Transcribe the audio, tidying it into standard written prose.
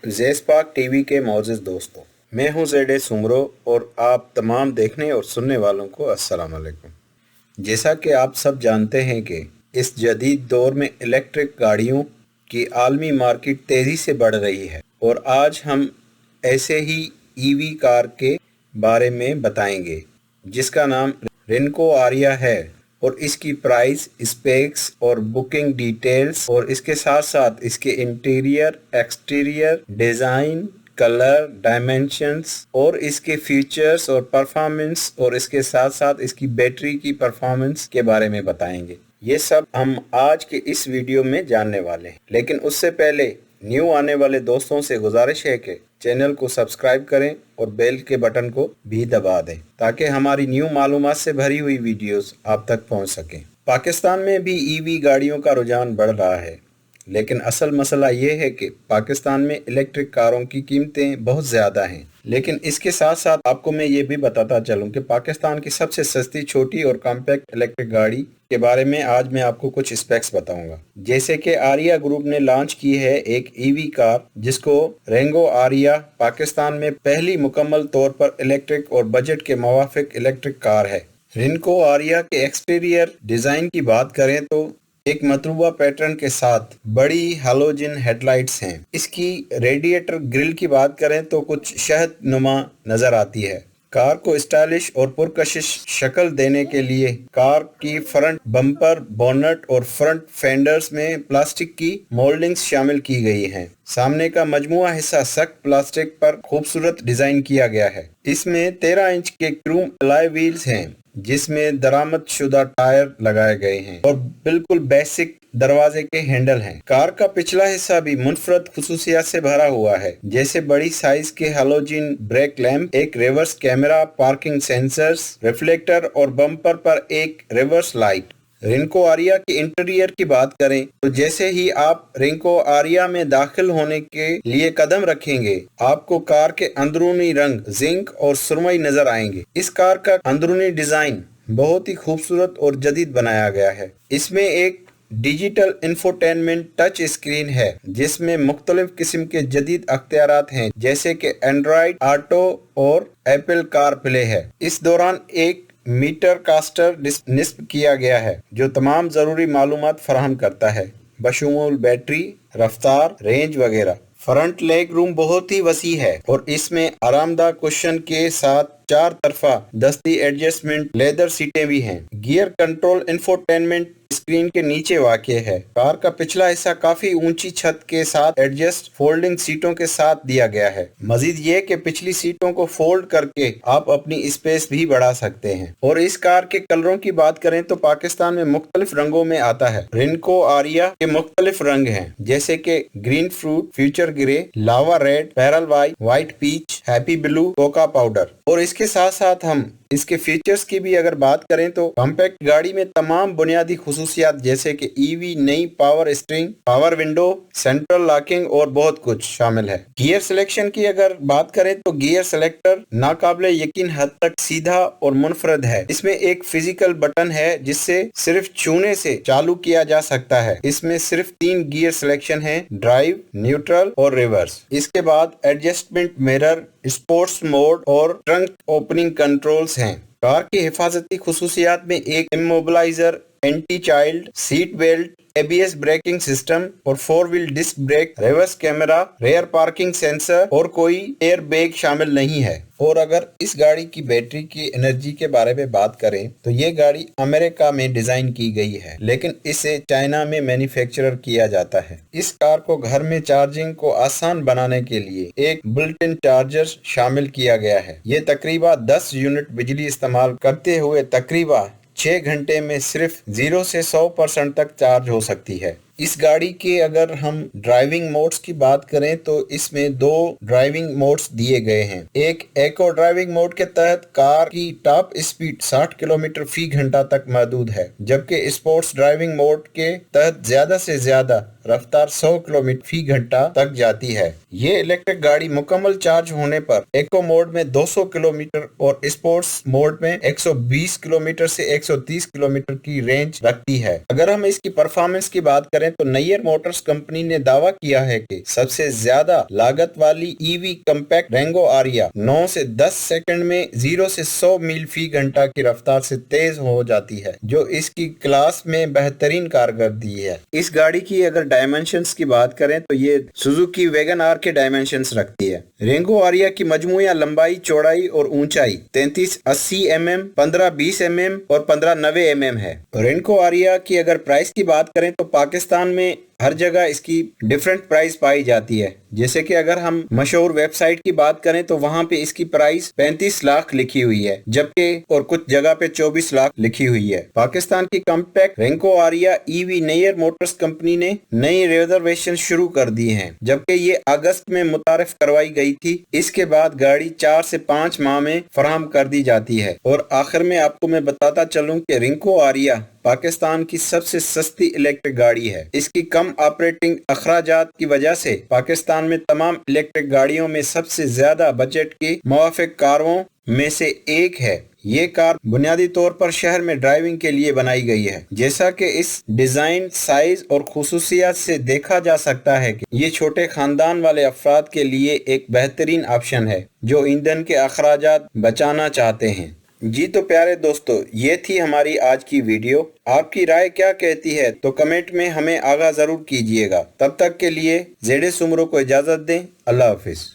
ज़ेस्पाक TV के मौजूद दोस्तों, मैं हूं ज़ेडे सुमरो और आप तमाम देखने और सुनने वालों को अस्सलाम वालेकुम। जैसा कि आप सब जानते हैं कि इस जदीद दौर में इलेक्ट्रिक गाड़ियों की आलमी मार्केट तेज़ी से बढ़ रही है और आज हम ऐसे ही ईवी कार के बारे में बताएंगे जिसका नाम रिनको आरिया है और इसकी प्राइस, स्पेक्स और बुकिंग डिटेल्स और इसके साथ साथ इसके interior, exterior, design, colour, dimensions और इसके फीचर्स और परफॉर्मेंस और इसके साथ साथ इसकी बैटरी की परफॉर्मेंस के बारे में बताएंगे। ये सब हम आज के इस वीडियो में जानने वाले हैं, लेकिन उससे पहले न्यू आने वाले दोस्तों से गुजारिश है कि चैनल को सब्सक्राइब करें और बेल के बटन को भी दबा दें ताकि हमारी न्यू मालूमात से भरी हुई वीडियोस आप तक पहुंच सकें। पाकिस्तान में भी ईवी गाड़ियों का रुझान बढ़ रहा है, लेकिन असल मसला ये है कि पाकिस्तान में इलेक्ट्रिक कारों की कीमतें बहुत ज़्यादा हैं। लेकिन इसके साथ साथ आपको मैं ये भी बताता चलूं कि पाकिस्तान की सबसे सस्ती, छोटी और कॉम्पैक्ट इलेक्ट्रिक गाड़ी के बारे में आज मैं आपको कुछ स्पेक्स बताऊंगा। जैसे कि आरिया ग्रुप ने लॉन्च की है एक ईवी कार जिसको रेंगो आरिया, पाकिस्तान में पहली मुकम्मल तौर पर इलेक्ट्रिक और बजट के मुवाफिक इलेक्ट्रिक कार है। रिनको आरिया के एक्सटीरियर डिज़ाइन की बात करें तो एक मतलूबा पैटर्न के साथ बड़ी हैलोजन हेडलाइट्स हैं। इसकी रेडिएटर ग्रिल की बात करें तो कुछ शहद नुमा नजर आती है। कार को स्टाइलिश और पुरकशिश शक्ल देने के लिए कार की फ्रंट बम्पर, बोनट और फ्रंट फेंडर्स में प्लास्टिक की मोल्डिंग्स शामिल की गई हैं। सामने का मजमुआ हिस्सा सख्त प्लास्टिक पर खूबसूरत डिजाइन किया गया है। इसमें 13 इंच के क्रोम अलॉय व्हील्स हैं जिसमें दरामद शुदा टायर लगाए गए हैं और बिल्कुल बेसिक दरवाजे के हैंडल हैं। कार का पिछला हिस्सा भी मुनफरद खुसूसियात से भरा हुआ है, जैसे बड़ी साइज के हैलोजन ब्रेक लैंप, एक reverse camera, parking sensors, reflector और बम्पर पर एक रिवर्स लाइट। रिनको आरिया के इंटीरियर की बात करें तो जैसे ही आप रिनको आरिया में दाखिल होने के लिए कदम रखेंगे, आपको कार के अंदरूनी रंग जिंक और सुरमई नजर आएंगे। इस कार का अंदरूनी डिजाइन बहुत ही खूबसूरत और जदीद बनाया गया है। इसमें एक डिजिटल इंफोटेनमेंट टच स्क्रीन है जिसमें मुख्तलिफ किस्म के जदीद अख्तियारात हैं, जैसे कि एंड्रॉइड ऑटो और एप्पल कार प्ले है। इस दौरान एक मीटर कास्टर निस्ब किया गया है जो तमाम जरूरी मालूमात फराहम करता है, बशमूल बैटरी, रफ्तार, रेंज वगैरह। फ्रंट लेग रूम बहुत ही वसी है और इसमें आरामदाह कुशन के साथ 4 तरफा दस्ती एडजस्टमेंट लेदर सीटें भी हैं। गियर कंट्रोल इंफोटेनमेंट स्क्रीन के नीचे वाक़ है। कार का पिछला हिस्सा काफी ऊंची छत के साथ एडजस्ट फोल्डिंग सीटों के साथ दिया गया है। मजीद ये कि पिछली सीटों को फोल्ड करके आप अपनी स्पेस भी बढ़ा सकते हैं। और इस कार के कलरों की बात करें तो पाकिस्तान में मुख्तलिफ रंगों में आता है। रिनको आरिया के मुख्तलिफ रंग हैं, जैसे कि green fruit, future grey, lava red, pearl white peach, happy blue, cocoa powder. और इसके साथ साथ हम इसके फीचर्स की भी अगर बात करें तो कॉम्पैक्ट गाड़ी में तमाम बुनियादी खुसूसियात जैसे कि ईवी, नई power steering, power window, central locking और बहुत कुछ शामिल है। गियर सिलेक्शन की अगर बात करें तो गियर सिलेक्टर नाकाबिले यकीन हद तक सीधा और मुनफरद है। इसमें एक फिजिकल बटन है जिससे सिर्फ छूने से चालू किया जा सकता है। इसमें सिर्फ 3 गियर सिलेक्शन है, ड्राइव, न्यूट्रल और रिवर्स। इसके बाद एडजस्टमेंट मिरर, स्पोर्ट्स मोड और ट्रंक ओपनिंग कंट्रोल्स हैं। कार की हिफाजती खुसूसियात में एक immobiliser, anti child seat belt, ABS braking system और 4 wheel disc brake, reverse camera, rear parking sensor और कोई एयर बैग शामिल नहीं है। और अगर इस गाड़ी की बैटरी की एनर्जी के बारे में बात करें तो ये गाड़ी अमेरिका में डिजाइन की गई है, लेकिन इसे चाइना में मैन्युफैक्चरर किया जाता है। इस कार को घर में चार्जिंग को आसान बनाने के लिए एक बुल्ट इन चार्जर शामिल किया गया है। ये तकरीबन 10 यूनिट बिजली इस्तेमाल करते हुए तकरीबन 6 घंटे में सिर्फ 0 से 100% तक चार्ज हो सकती है। इस गाड़ी के अगर हम ड्राइविंग मोड्स की बात करें तो इसमें 2 ड्राइविंग मोड्स दिए गए हैं। एक इको ड्राइविंग मोड के तहत कार की टॉप स्पीड 60 किलोमीटर फी घंटा तक महदूद है, जबकि स्पोर्ट्स ड्राइविंग मोड के तहत ज्यादा से ज्यादा रफ्तार 100 किलोमीटर फी घंटा तक जाती है। ये इलेक्ट्रिक गाड़ी मुकम्मल चार्ज होने पर इको मोड में 200 किलोमीटर और स्पोर्ट्स मोड में 120 किलोमीटर से 130 किलोमीटर की रेंज रखती है। अगर हम इसकी परफॉर्मेंस की बात करें کریں تو نیئر موٹرز کمپنی نے دعویٰ کیا ہے کہ سب سے زیادہ لاگت والی ای وی کمپیکٹ رینگو آریا 9 سے 10 سیکنڈ میں 0 سے 100 میل فی گھنٹہ کی رفتار سے تیز ہو جاتی ہے، جو اس کی کلاس میں بہترین کارکردگی ہے۔ اس گاڑی کی اگر ڈائمنشنز کی بات کریں تو یہ سوزوکی ویگن آر کے ڈائمنشنز رکھتی ہے۔ رینگو آریا کی مجموعی لمبائی، چوڑائی اور اونچائی 3380 mm، 1520 mm اور 1590 mm ہے۔ رینگو آریا کی اگر پرائس کی بات کریں تو پاکستان میں ہر جگہ اس کی ڈیفرنٹ پرائس پائی جاتی ہے، جیسے کہ اگر ہم مشہور ویب سائٹ کی بات کریں تو وہاں پہ اس کی پرائس 35 لاکھ لکھی ہوئی ہے، جبکہ اور کچھ جگہ پہ 24 لاکھ لکھی ہوئی ہے۔ پاکستان کی کمپیکٹ رینگو آریا ای وی نیئر موٹرز کمپنی نے نئی ریزرویشن شروع کر دی ہیں، جبکہ یہ اگست میں متعارف کروائی گئی تھی۔ اس کے بعد گاڑی 4 سے 5 ماہ میں فراہم کر دی جاتی ہے۔ اور آخر میں آپ کو میں بتاتا چلوں کہ رینگو آریا پاکستان کی سب سے سستی الیکٹرک گاڑی ہے۔ اس کی کم آپریٹنگ اخراجات کی وجہ سے پاکستان میں تمام الیکٹرک گاڑیوں میں سب سے زیادہ بجٹ کی موافق کاروں میں سے ایک ہے۔ یہ کار بنیادی طور پر شہر میں ڈرائیونگ کے لیے بنائی گئی ہے، جیسا کہ اس ڈیزائن، سائز اور خصوصیات سے دیکھا جا سکتا ہے کہ یہ چھوٹے خاندان والے افراد کے لیے ایک بہترین آپشن ہے جو ایندھن کے اخراجات بچانا چاہتے ہیں۔ جی تو پیارے دوستو، یہ تھی ہماری آج کی ویڈیو۔ آپ کی رائے کیا کہتی ہے تو کمنٹ میں ہمیں آگاہ ضرور کیجیے گا۔ تب تک کے لیے زیڈ سمرو کو اجازت دیں۔ اللہ حافظ۔